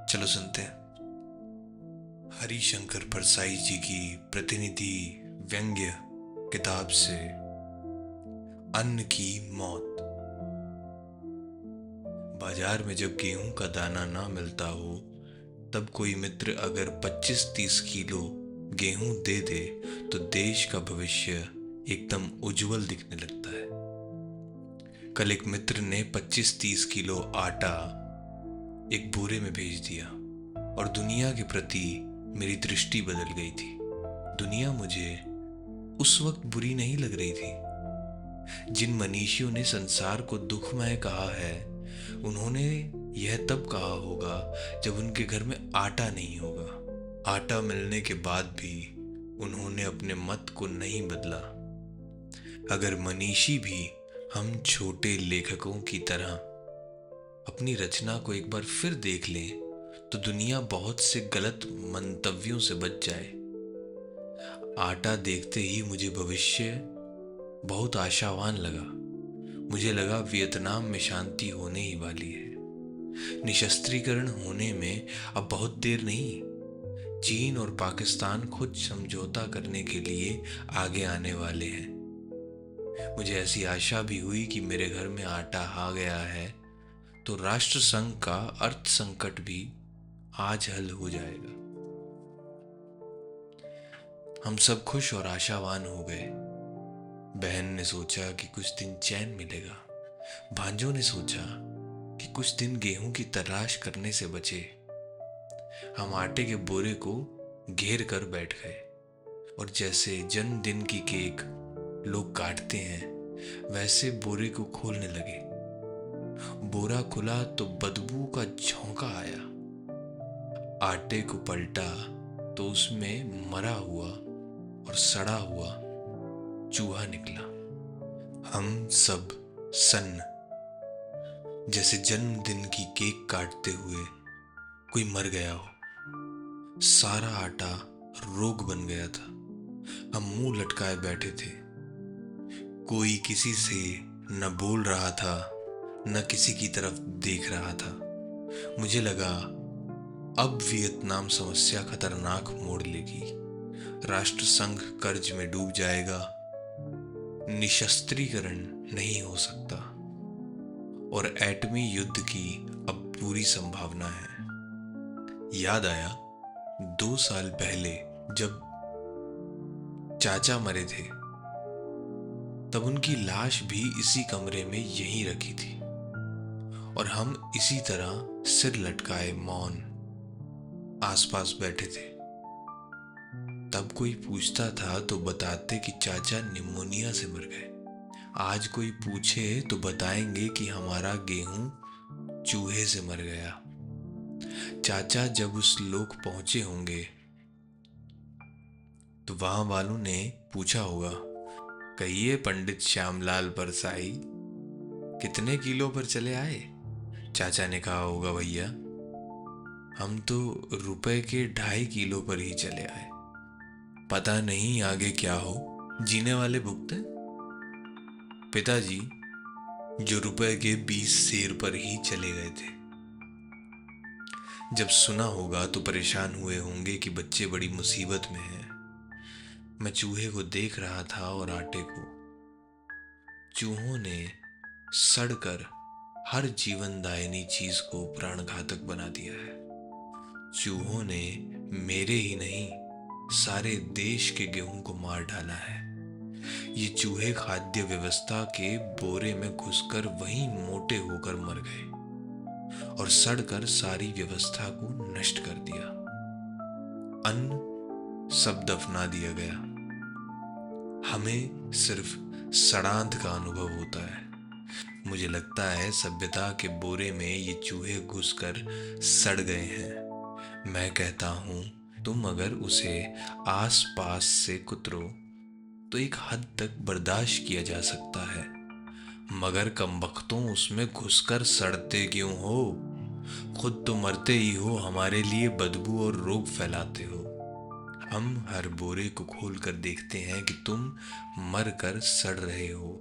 चलो सुनते हैं। हरिशंकर परसाई जी की प्रतिनिधि व्यंग्य किताब से अन्न की मौत। बाजार में जब गेहूं का दाना ना मिलता हो, तब कोई मित्र अगर 25-30 किलो गेहूं दे दे तो देश का भविष्य एकदम उज्जवल दिखने लगता है। कल एक मित्र ने 25-30 किलो आटा एक बोरे में भेज दिया और दुनिया के प्रति मेरी दृष्टि बदल गई थी। दुनिया मुझे उस वक्त बुरी नहीं लग रही थी। जिन मनीषियों ने संसार को दुखमय कहा है, उन्होंने यह तब कहा होगा जब उनके घर में आटा नहीं होगा। आटा मिलने के बाद भी उन्होंने अपने मत को नहीं बदला। अगर मनीषी भी हम छोटे लेखकों की तरह अपनी रचना को एक बार फिर देख लें, तो दुनिया बहुत से गलत मंतव्यों से बच जाए। आटा देखते ही मुझे भविष्य बहुत आशावान लगा। मुझे लगा वियतनाम में शांति होने ही वाली है। निशस्त्रीकरण होने में अब बहुत देर नहीं। चीन और पाकिस्तान खुद समझौता करने के लिए आगे आने वाले हैं। मुझे ऐसी आशा भी हुई कि मेरे घर में आटा आ गया है तो राष्ट्र संघ का अर्थ संकट भी आज हल हो जाएगा। हम सब खुश और आशावान हो गए। बहन ने सोचा कि कुछ दिन चैन मिलेगा। भांजों ने सोचा कि कुछ दिन गेहूं की तलाश करने से बचे। हम आटे के बोरे को घेर कर बैठ गए और जैसे जन्मदिन की केक लोग काटते हैं, वैसे बोरे को खोलने लगे। बोरा खुला तो बदबू का झोंका आया। आटे को पलटा तो उसमें मरा हुआ और सड़ा हुआ चूहा निकला। हम सब सन्न, जैसे जन्मदिन की केक काटते हुए कोई मर गया हो। सारा आटा रोग बन गया था। हम मुंह लटकाए बैठे थे। कोई किसी से न बोल रहा था, न किसी की तरफ देख रहा था। मुझे लगा अब वियतनाम समस्या खतरनाक मोड़ लेगी। राष्ट्र संघ कर्ज में डूब जाएगा। निशस्त्रीकरण नहीं हो सकता और एटमी युद्ध की अब पूरी संभावना है। याद आया 2 साल पहले जब चाचा मरे थे, तब उनकी लाश भी इसी कमरे में यहीं रखी थी और हम इसी तरह सिर लटकाए मौन आसपास बैठे थे। तब कोई पूछता था तो बताते कि चाचा निमोनिया से मर गए। आज कोई पूछे तो बताएंगे कि हमारा गेहूं चूहे से मर गया। चाचा जब उस लोक पहुंचे होंगे तो वहां वालों ने पूछा होगा, कहिए पंडित श्यामलाल परसाई, कितने किलो पर चले आए? चाचा ने कहा होगा, भैया हम तो रुपए के 2.5 किलो पर ही चले आए। पता नहीं आगे क्या हो, जीने वाले भुगते। पिताजी जो रुपए के 20 सेर पर ही चले गए थे। जब सुना होगा तो परेशान हुए होंगे कि बच्चे बड़ी मुसीबत में हैं। मैं चूहे को देख रहा था और आटे को। चूहों ने सड़कर हर जीवनदायिनी चीज को प्राणघातक बना दिया है। चूहों ने मेरे ही नहीं, सारे देश के गेहूं को मार डाला है। ये चूहे खाद्य व्यवस्था के बोरे में घुसकर वहीं मोटे होकर मर गए और सड़कर सारी व्यवस्था को नष्ट कर दिया। अन्न सब दफना दिया गया। हमें सिर्फ सड़ांध का अनुभव होता है। मुझे लगता है सभ्यता के बोरे में ये चूहे घुसकर सड़ गए हैं। मैं कहता हूं, तुम अगर उसे आस पास से कुतरो तो एक हद तक बर्दाश्त किया जा सकता है, मगर कमबख्तों उसमें घुसकर सड़ते क्यों हो? खुद तो मरते ही हो, हमारे लिए बदबू और रोग फैलाते हो। हम हर बोरे को खोलकर देखते हैं कि तुम मर कर सड़ रहे हो।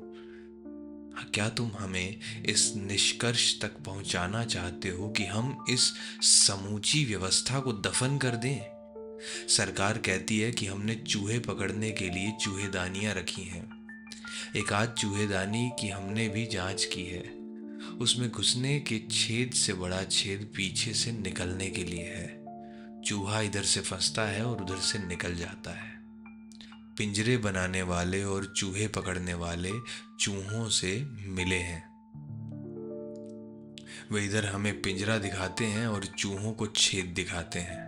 क्या तुम हमें इस निष्कर्ष तक पहुंचाना चाहते हो कि हम इस समूची व्यवस्था को दफन कर दें? सरकार कहती है कि हमने चूहे पकड़ने के लिए चूहेदानियां रखी हैं। एक आध चूहेदानी की हमने भी जांच की है। उसमें घुसने के छेद से बड़ा छेद पीछे से निकलने के लिए है। चूहा इधर से फंसता है और उधर से निकल जाता है। पिंजरे बनाने वाले और चूहे पकड़ने वाले चूहों से मिले हैं। वे इधर हमें पिंजरा दिखाते हैं और चूहों को छेद दिखाते हैं।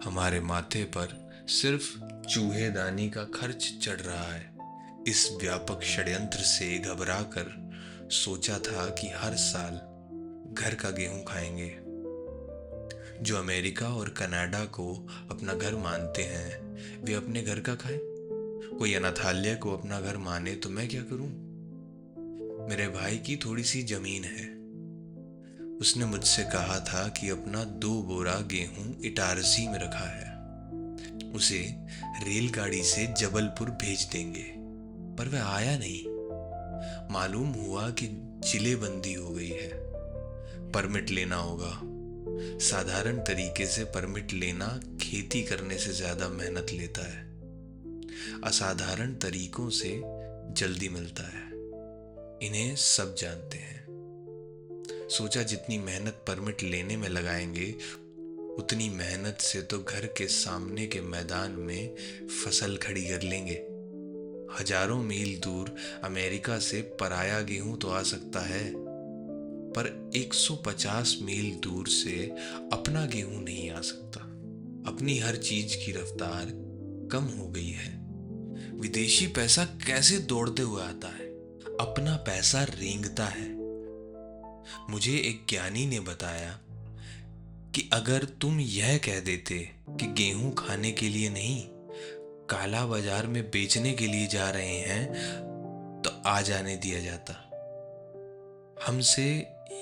हमारे माथे पर सिर्फ चूहेदानी का खर्च चढ़ रहा है। इस व्यापक षड्यंत्र से घबराकर सोचा था कि हर साल घर का गेहूं खाएंगे। जो अमेरिका और कनाडा को अपना घर मानते हैं वे अपने घर का खाएं। कोई अनाथालय को अपना घर माने तो मैं क्या करूं? मेरे भाई की थोड़ी सी जमीन है। उसने मुझसे कहा था कि अपना 2 बोरा गेहूं इटारसी में रखा है। उसे रेलगाड़ी से जबलपुर भेज देंगे, पर वह आया नहीं। मालूम हुआ कि जिलेबंदी हो गई है। परमिट लेना होगा। साधारण तरीके से परमिट लेना खेती करने से ज्यादा मेहनत लेता है। असाधारण तरीकों से जल्दी मिलता है। इन्हें सब जानते हैं। सोचा जितनी मेहनत परमिट लेने में लगाएंगे उतनी मेहनत से तो घर के सामने के मैदान में फसल खड़ी कर लेंगे। हजारों मील दूर अमेरिका से पराया गेहूं तो आ सकता है, पर 150 मील दूर से अपना गेहूं नहीं आ सकता। अपनी हर चीज की रफ्तार कम हो गई है। विदेशी पैसा कैसे दौड़ते हुए आता है, अपना पैसा रेंगता है। मुझे एक ज्ञानी ने बताया कि अगर तुम यह कह देते कि गेहूं खाने के लिए नहीं, काला बाजार में बेचने के लिए जा रहे हैं, तो आ जाने दिया जाता। हमसे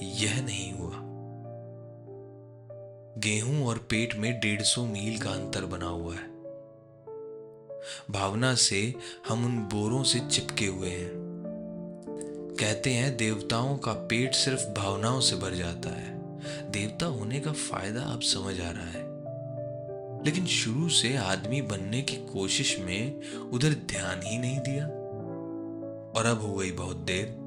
यह नहीं हुआ। गेहूं और पेट में 150 मील का अंतर बना हुआ है। भावना से हम उन बोरों से चिपके हुए हैं। कहते हैं देवताओं का पेट सिर्फ भावनाओं से भर जाता है। देवता होने का फायदा अब समझ आ रहा है, लेकिन शुरू से आदमी बनने की कोशिश में उधर ध्यान ही नहीं दिया। और अब हो गई बहुत देर।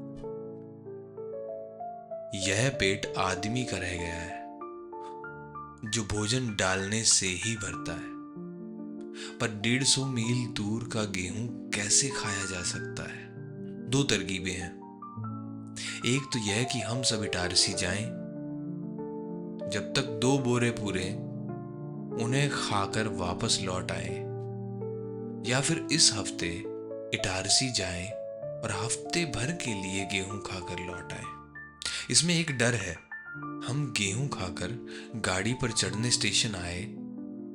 यह पेट आदमी का रह गया है, जो भोजन डालने से ही भरता है। पर 150 मील दूर का गेहूं कैसे खाया जा सकता है? 2 तरकीबें हैं। एक तो यह कि हम सब इटारसी जाएं, जब तक 2 बोरे पूरे उन्हें खाकर वापस लौट आए, या फिर इस हफ्ते इटारसी जाएं और हफ्ते भर के लिए गेहूं खाकर लौट आए। इसमें एक डर है, हम गेहूं खाकर गाड़ी पर चढ़ने स्टेशन आए,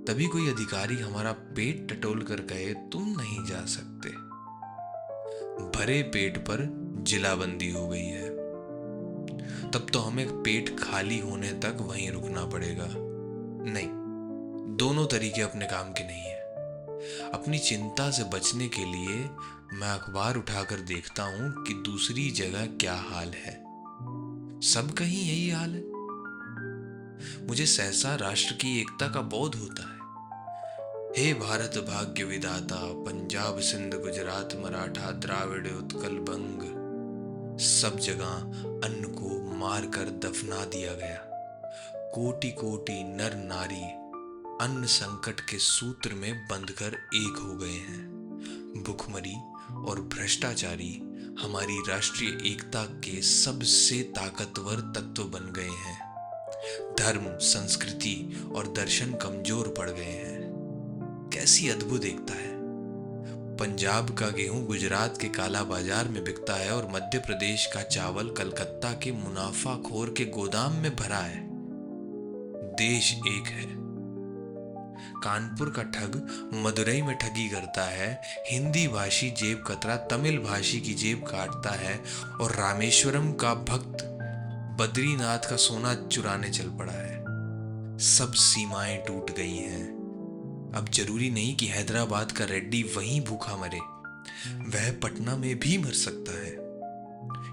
तभी कोई अधिकारी हमारा पेट टटोल कर कहे तुम नहीं जा सकते। भरे पेट पर जिलाबंदी हो गई है। तब तो हमें पेट खाली होने तक वहीं रुकना पड़ेगा। नहीं, दोनों तरीके अपने काम के नहीं है। अपनी चिंता से बचने के लिए मैं अखबार उठाकर देखता हूं कि दूसरी जगह क्या हाल है। सब कहीं यही हाल है। मुझे सहसा राष्ट्र की एकता का बोध होता है। हे भारत भाग्य विधाता, पंजाब सिंध गुजरात मराठा द्राविड़ उत्कल बंग, सब जगह अन्न को मारकर दफना दिया गया। कोटि कोटि नर नारी अन्न संकट के सूत्र में बंधकर एक हो गए हैं। भुखमरी और भ्रष्टाचारी हमारी राष्ट्रीय एकता के सबसे ताकतवर तत्व बन गए हैं। धर्म, संस्कृति और दर्शन कमजोर पड़ गए हैं। कैसी अद्भुत एकता है। पंजाब का गेहूं गुजरात के काला बाजार में बिकता है और मध्य प्रदेश का चावल कलकत्ता के मुनाफाखोर के गोदाम में भरा है। देश एक है। कानपुर का ठग मदुरई में ठगी करता है, हिंदी भाषी जेब कतरा तमिल भाषी की जेब काटता है, और रामेश्वरम का भक्त बद्रीनाथ का सोना चुराने चल पड़ा है। सब सीमाएं टूट गई हैं। अब जरूरी नहीं कि हैदराबाद का रेड्डी वहीं भूखा मरे, वह पटना में भी मर सकता है।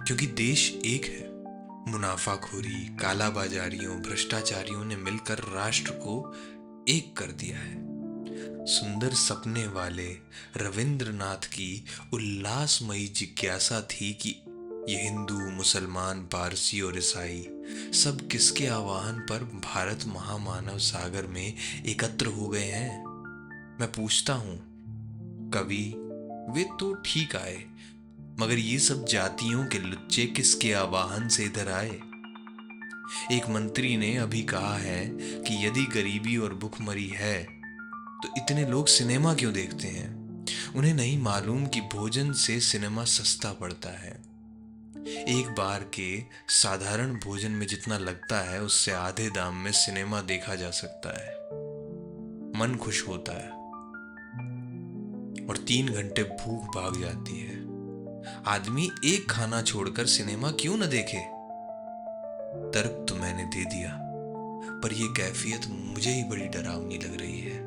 क्योंकि देश एक है। मुनाफाखोरी, काला बाजारियों, भ्रष्टाचारियों ने मिलकर राष्ट्र को एक कर दिया है। सुंदर सपने वाले रविंद्रनाथ की उल्लासमयी जिज्ञासा थी कि ये हिंदू, मुसलमान, पारसी और ईसाई सब किसके आह्वान पर भारत महामानव सागर में एकत्र हो गए हैं। मैं पूछता हूं, कवि, वे तो ठीक आए, मगर ये सब जातियों के लुच्चे किसके आवाहन से इधर आए। एक मंत्री ने अभी कहा है कि यदि गरीबी और भुखमरी है तो इतने लोग सिनेमा क्यों देखते हैं। उन्हें नहीं मालूम कि भोजन से सिनेमा सस्ता पड़ता है। एक बार के साधारण भोजन में जितना लगता है उससे आधे दाम में सिनेमा देखा जा सकता है। मन खुश होता है और 3 घंटे भूख भाग जाती है। आदमी एक खाना छोड़कर सिनेमा क्यों न देखे। तर्क तो मैंने दे दिया, पर यह कैफियत मुझे ही बड़ी डरावनी लग रही है।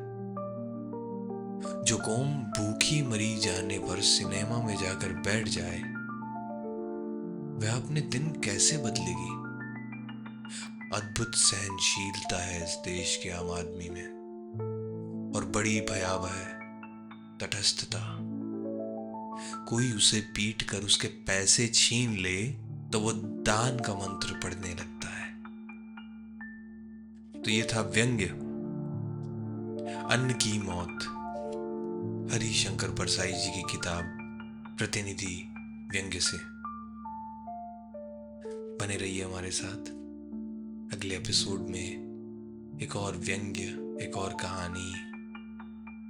जो कौम भूखी मरी जाने पर सिनेमा में जाकर बैठ जाए, वह अपने दिन कैसे बदलेगी। अद्भुत सहनशीलता है इस देश के आम आदमी में, और बड़ी भयावह तटस्थता। कोई उसे पीट कर उसके पैसे छीन ले तो वो दान का मंत्र पढ़ने लगता है। तो ये था व्यंग्य, अन्न की मौत, हरिशंकर परसाई जी की किताब प्रतिनिधि व्यंग्य से। बने रहिए हमारे साथ। अगले एपिसोड में एक और व्यंग्य, एक और कहानी,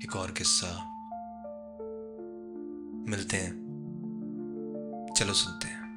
एक और किस्सा मिलते हैं। चलो सुनते हैं।